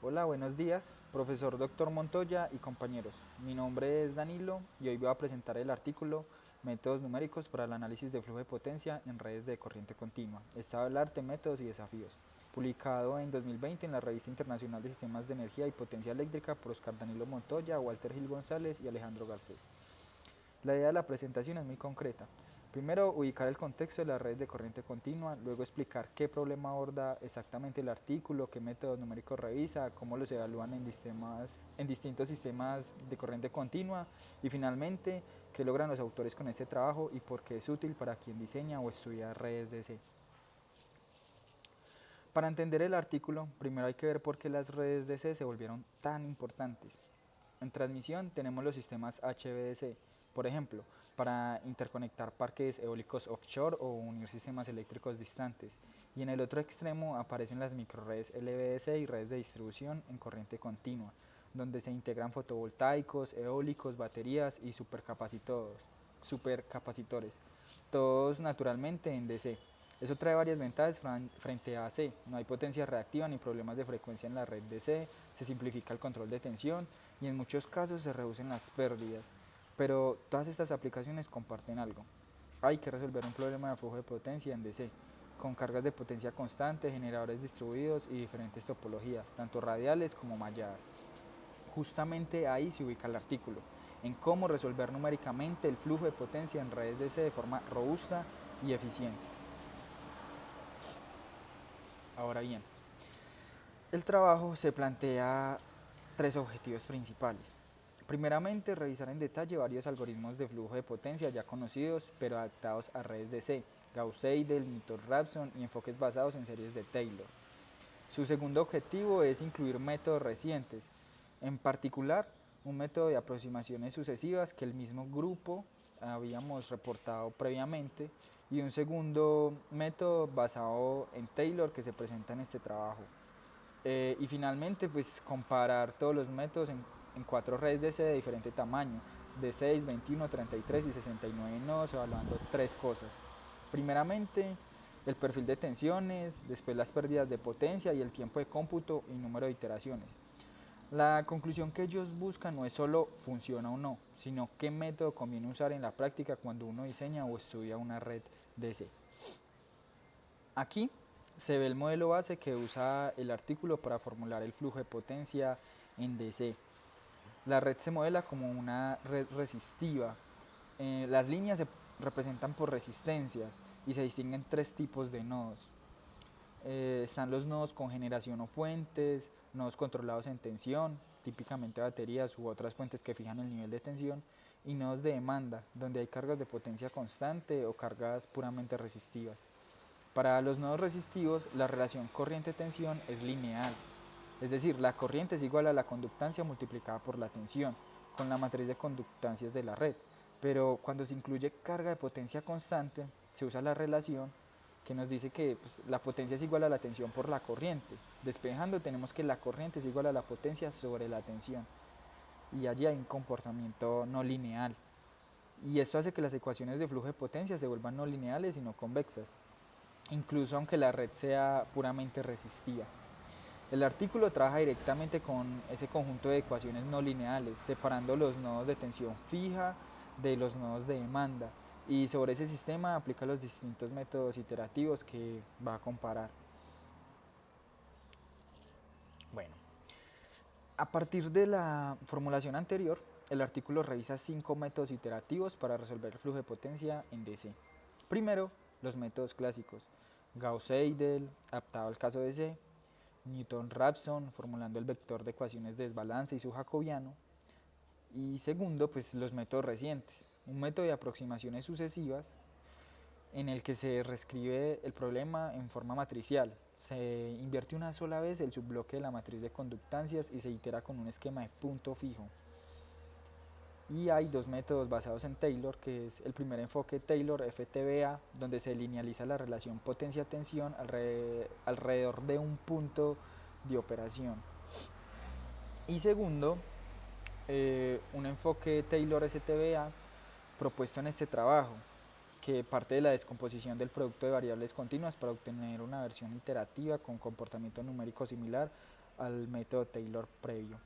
Hola, buenos días, profesor Dr. Montoya y compañeros. Mi nombre es Danilo y hoy voy a presentar el artículo Métodos numéricos para el análisis de flujo de potencia en redes de corriente continua, estado del arte, métodos y desafíos, publicado en 2020 en la Revista Internacional de Sistemas de Energía y Potencia Eléctrica por Oscar Danilo Montoya, Walter Gil González y Alejandro Garcés. La idea de la presentación es muy concreta. Primero, ubicar el contexto de las redes de corriente continua, luego explicar qué problema aborda exactamente el artículo, qué métodos numéricos revisa, cómo los evalúan en distintos sistemas de corriente continua y finalmente, qué logran los autores con este trabajo y por qué es útil para quien diseña o estudia redes DC. Para entender el artículo, primero hay que ver por qué las redes DC se volvieron tan importantes. En transmisión tenemos los sistemas HVDC, por ejemplo, para interconectar parques eólicos offshore o unir sistemas eléctricos distantes. Y en el otro extremo aparecen las microredes LVDC y redes de distribución en corriente continua, donde se integran fotovoltaicos, eólicos, baterías y supercapacitores, todos naturalmente en DC. Eso trae varias ventajas frente a AC. No hay potencia reactiva ni problemas de frecuencia en la red DC, se simplifica el control de tensión y en muchos casos se reducen las pérdidas. Pero todas estas aplicaciones comparten algo. Hay que resolver un problema de flujo de potencia en DC, con cargas de potencia constante, generadores distribuidos y diferentes topologías, tanto radiales como malladas. Justamente ahí se ubica el artículo, en cómo resolver numéricamente el flujo de potencia en redes DC de forma robusta y eficiente. Ahora bien, el trabajo se plantea tres objetivos principales. Primeramente, revisar en detalle varios algoritmos de flujo de potencia ya conocidos, pero adaptados a redes DC, Gauss-Seidel, Newton-Raphson y enfoques basados en series de Taylor. Su segundo objetivo es incluir métodos recientes, en particular un método de aproximaciones sucesivas que el mismo grupo habíamos reportado previamente y un segundo método basado en Taylor que se presenta en este trabajo. Y finalmente, pues comparar todos los métodos en cuatro redes DC de diferente tamaño, de 6, 21, 33 y 69 nodos, evaluando tres cosas. Primeramente, el perfil de tensiones, después las pérdidas de potencia y el tiempo de cómputo y número de iteraciones. La conclusión que ellos buscan no es solo funciona o no, sino qué método conviene usar en la práctica cuando uno diseña o estudia una red DC. Aquí se ve el modelo base que usa el artículo para formular el flujo de potencia en DC. La red se modela como una red resistiva. Las líneas se representan por resistencias y se distinguen tres tipos de nodos. Están los nodos con generación o fuentes, nodos controlados en tensión, típicamente baterías u otras fuentes que fijan el nivel de tensión, y nodos de demanda, donde hay cargas de potencia constante o cargas puramente resistivas. Para los nodos resistivos, la relación corriente-tensión es lineal, es decir, la corriente es igual a la conductancia multiplicada por la tensión, con la matriz de conductancias de la red. Pero cuando se incluye carga de potencia constante, se usa la relación que nos dice que pues, la potencia es igual a la tensión por la corriente. Despejando tenemos que la corriente es igual a la potencia sobre la tensión. Y allí hay un comportamiento no lineal. Y esto hace que las ecuaciones de flujo de potencia se vuelvan no lineales y no convexas, incluso aunque la red sea puramente resistiva. El artículo trabaja directamente con ese conjunto de ecuaciones no lineales, separando los nodos de tensión fija de los nodos de demanda, y sobre ese sistema aplica los distintos métodos iterativos que va a comparar. Bueno, a partir de la formulación anterior, el artículo revisa 5 métodos iterativos para resolver el flujo de potencia en DC. Primero, los métodos clásicos: Gauss-Seidel, adaptado al caso DC; Newton-Raphson, formulando el vector de ecuaciones de desbalance y su jacobiano; y segundo, pues los métodos recientes, un método de aproximaciones sucesivas en el que se reescribe el problema en forma matricial. Se invierte una sola vez el subbloque de la matriz de conductancias y se itera con un esquema de punto fijo. Y hay dos métodos basados en Taylor, que es el primer enfoque Taylor FTBA, donde se linealiza la relación potencia-tensión alrededor de un punto de operación. Y segundo, un enfoque Taylor STBA propuesto en este trabajo, que parte de la descomposición del producto de variables continuas para obtener una versión iterativa con comportamiento numérico similar al método Taylor previo.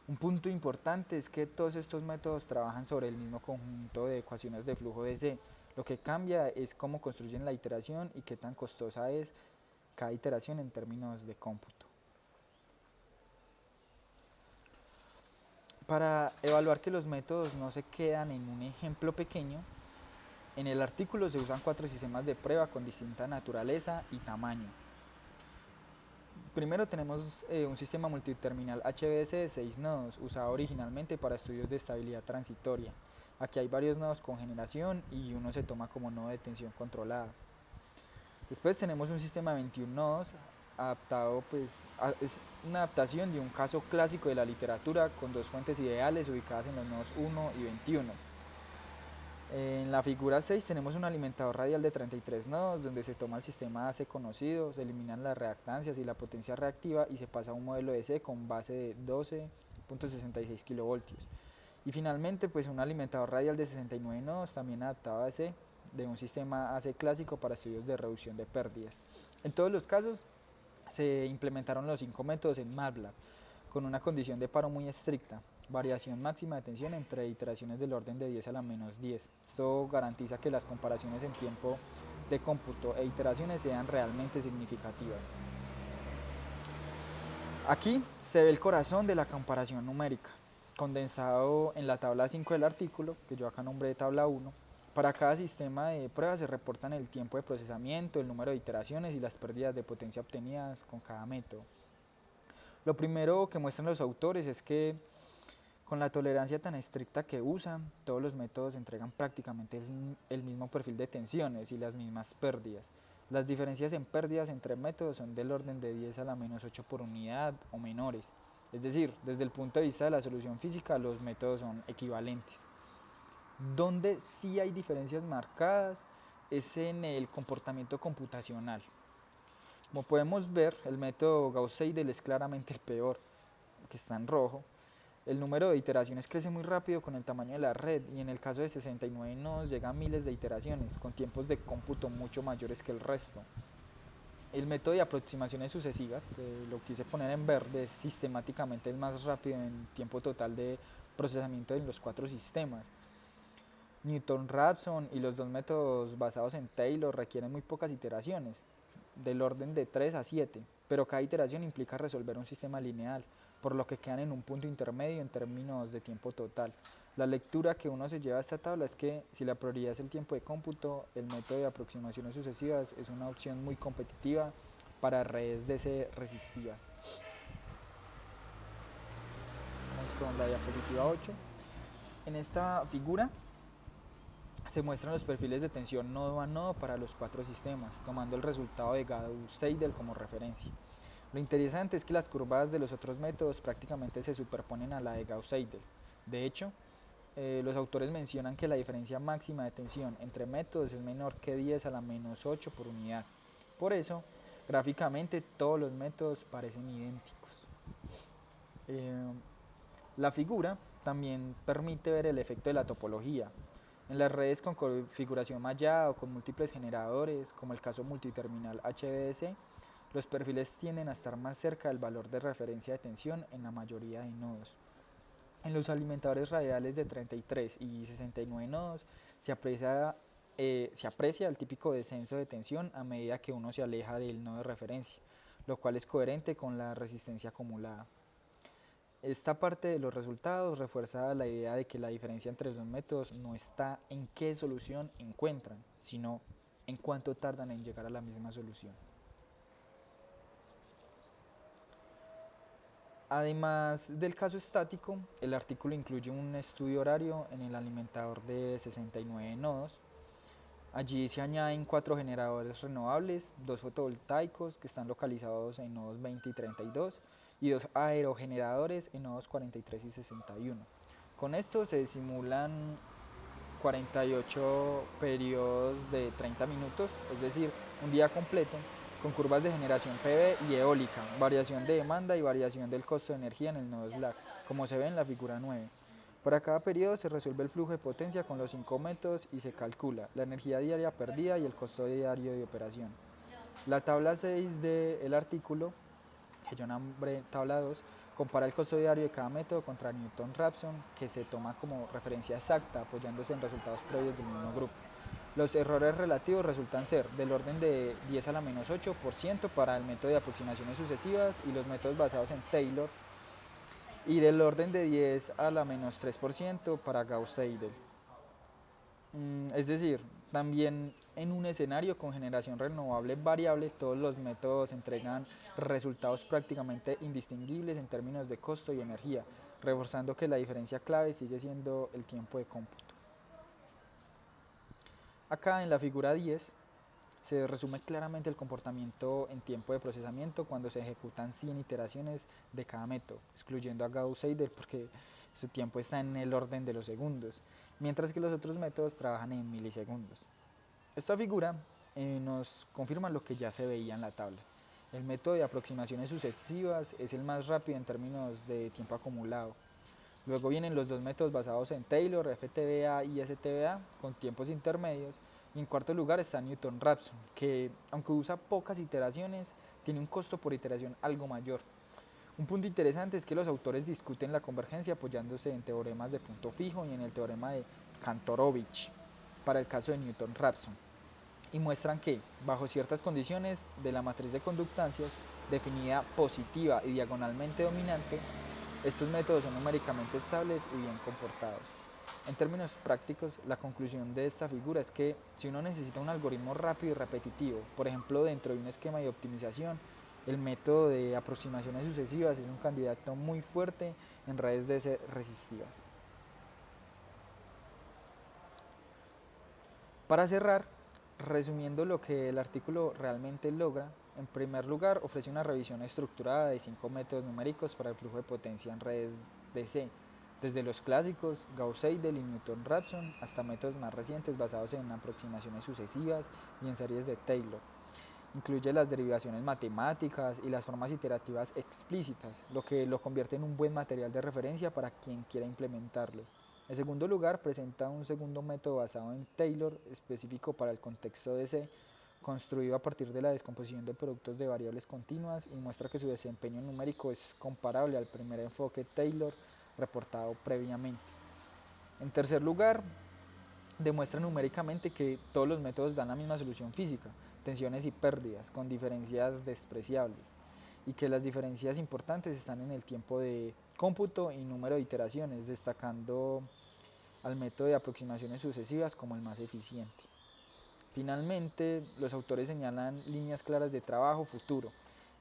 Un punto importante es que todos estos métodos trabajan sobre el mismo conjunto de ecuaciones de flujo de C. Lo que cambia es cómo construyen la iteración y qué tan costosa es cada iteración en términos de cómputo. Para evaluar que los métodos no se quedan en un ejemplo pequeño, en el artículo se usan 4 sistemas de prueba con distinta naturaleza y tamaño. Primero tenemos un sistema multiterminal HBS de 6 nodos, usado originalmente para estudios de estabilidad transitoria. Aquí hay varios nodos con generación y uno se toma como nodo de tensión controlada. Después tenemos un sistema de 21 nodos, es una adaptación de un caso clásico de la literatura con dos fuentes ideales ubicadas en los nodos 1 y 21. En la figura 6 tenemos un alimentador radial de 33 nodos donde se toma el sistema AC conocido, se eliminan las reactancias y la potencia reactiva y se pasa a un modelo de C con base de 12.66 kV. Y finalmente pues un alimentador radial de 69 nodos también adaptado a AC de un sistema AC clásico para estudios de reducción de pérdidas. En todos los casos se implementaron los 5 métodos en MATLAB con una condición de paro muy estricta, variación máxima de tensión entre iteraciones del orden de 10 a la menos 10. Esto garantiza que las comparaciones en tiempo de cómputo e iteraciones sean realmente significativas. Aquí se ve el corazón de la comparación numérica, condensado en la tabla 5 del artículo, que yo acá nombré de tabla 1. Para cada sistema de prueba se reportan el tiempo de procesamiento, el número de iteraciones y las pérdidas de potencia obtenidas con cada método. Lo primero que muestran los autores es que con la tolerancia tan estricta que usan, todos los métodos entregan prácticamente el mismo perfil de tensiones y las mismas pérdidas. Las diferencias en pérdidas entre métodos son del orden de 10 a la menos 8 por unidad o menores. Es decir, desde el punto de vista de la solución física, los métodos son equivalentes. Donde sí hay diferencias marcadas es en el comportamiento computacional. Como podemos ver, el método Gauss-Seidel es claramente el peor, que está en rojo. El número de iteraciones crece muy rápido con el tamaño de la red y en el caso de 69 nodos llega a miles de iteraciones con tiempos de cómputo mucho mayores que el resto. El método de aproximaciones sucesivas, que lo quise poner en verde, es sistemáticamente el más rápido en tiempo total de procesamiento en los 4 sistemas. Newton-Raphson y los dos métodos basados en Taylor requieren muy pocas iteraciones, del orden de 3 a 7, pero cada iteración implica resolver un sistema lineal, por lo que quedan en un punto intermedio en términos de tiempo total. La lectura que uno se lleva a esta tabla es que si la prioridad es el tiempo de cómputo, el método de aproximaciones sucesivas es una opción muy competitiva para redes DC resistivas. Vamos con la diapositiva 8. En esta figura se muestran los perfiles de tensión nodo a nodo para los 4 sistemas, tomando el resultado de Gauss-Seidel como referencia. Lo interesante es que las curvas de los otros métodos prácticamente se superponen a la de Gauss-Seidel. De hecho, los autores mencionan que la diferencia máxima de tensión entre métodos es menor que 10 a la menos 8 por unidad. Por eso, gráficamente todos los métodos parecen idénticos. La figura también permite ver el efecto de la topología. En las redes con configuración mallada o con múltiples generadores, como el caso multiterminal HVDC, los perfiles tienden a estar más cerca del valor de referencia de tensión en la mayoría de nodos. En los alimentadores radiales de 33 y 69 nodos se aprecia el típico descenso de tensión a medida que uno se aleja del nodo de referencia, lo cual es coherente con la resistencia acumulada. Esta parte de los resultados refuerza la idea de que la diferencia entre los métodos no está en qué solución encuentran, sino en cuánto tardan en llegar a la misma solución. Además del caso estático, el artículo incluye un estudio horario en el alimentador de 69 nodos. Allí se añaden 4 generadores renovables, 2 fotovoltaicos que están localizados en nodos 20 y 32 y 2 aerogeneradores en nodos 43 y 61. Con esto se simulan 48 periodos de 30 minutos, es decir, un día completo, con curvas de generación PV y eólica, variación de demanda y variación del costo de energía en el nodo Slack, como se ve en la figura 9. Para cada periodo se resuelve el flujo de potencia con los 5 métodos y se calcula la energía diaria perdida y el costo diario de operación. La tabla 6 del artículo que yo nombré tabla 2, compara el costo diario de cada método contra Newton-Raphson, que se toma como referencia exacta apoyándose en resultados previos del mismo grupo. Los errores relativos resultan ser del orden de 10 a la menos 8% para el método de aproximaciones sucesivas y los métodos basados en Taylor, y del orden de 10 a la menos 3% para Gauss-Seidel. Es decir, también en un escenario con generación renovable variable, todos los métodos entregan resultados prácticamente indistinguibles en términos de costo y energía, reforzando que la diferencia clave sigue siendo el tiempo de cómputo. Acá en la figura 10 se resume claramente el comportamiento en tiempo de procesamiento cuando se ejecutan 100 iteraciones de cada método, excluyendo a Gauss-Seidel porque su tiempo está en el orden de los segundos, mientras que los otros métodos trabajan en milisegundos. Esta figura nos confirma lo que ya se veía en la tabla. El método de aproximaciones sucesivas es el más rápido en términos de tiempo acumulado. Luego vienen los dos métodos basados en Taylor, FTBA y STBA, con tiempos intermedios. Y en cuarto lugar está Newton-Raphson, que aunque usa pocas iteraciones, tiene un costo por iteración algo mayor. Un punto interesante es que los autores discuten la convergencia apoyándose en teoremas de punto fijo y en el teorema de Kantorovich para el caso de Newton-Raphson, y muestran que, bajo ciertas condiciones de la matriz de conductancias, definida positiva y diagonalmente dominante, estos métodos son numéricamente estables y bien comportados. En términos prácticos, la conclusión de esta figura es que si uno necesita un algoritmo rápido y repetitivo, por ejemplo dentro de un esquema de optimización, el método de aproximaciones sucesivas es un candidato muy fuerte en redes DC resistivas. Para cerrar, resumiendo lo que el artículo realmente logra, en primer lugar ofrece una revisión estructurada de 5 métodos numéricos para el flujo de potencia en redes DC, desde los clásicos Gauss-Seidel y Newton-Raphson hasta métodos más recientes basados en aproximaciones sucesivas y en series de Taylor. Incluye las derivaciones matemáticas y las formas iterativas explícitas, lo que lo convierte en un buen material de referencia para quien quiera implementarlos. En segundo lugar, presenta un segundo método basado en Taylor, específico para el contexto DC, construido a partir de la descomposición de productos de variables continuas, y muestra que su desempeño numérico es comparable al primer enfoque Taylor reportado previamente. En tercer lugar, demuestra numéricamente que todos los métodos dan la misma solución física, tensiones y pérdidas, con diferencias despreciables, y que las diferencias importantes están en el tiempo de cómputo y número de iteraciones, destacando al método de aproximaciones sucesivas como el más eficiente. Finalmente, los autores señalan líneas claras de trabajo futuro.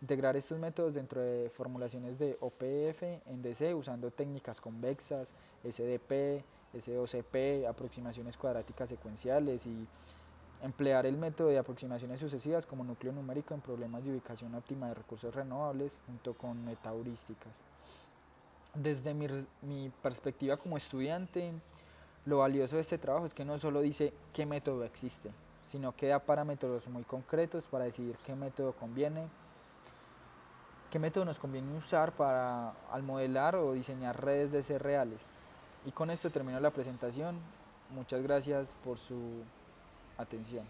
Integrar estos métodos dentro de formulaciones de OPF en DC usando técnicas convexas, SDP, SOCP, aproximaciones cuadráticas secuenciales, y emplear el método de aproximaciones sucesivas como núcleo numérico en problemas de ubicación óptima de recursos renovables junto con metaheurísticas. Desde mi perspectiva como estudiante, lo valioso de este trabajo es que no solo dice qué método existe, sino que da parámetros muy concretos para decidir qué método nos conviene usar al modelar o diseñar redes DC reales. Y con esto termino la presentación. Muchas gracias por su atención.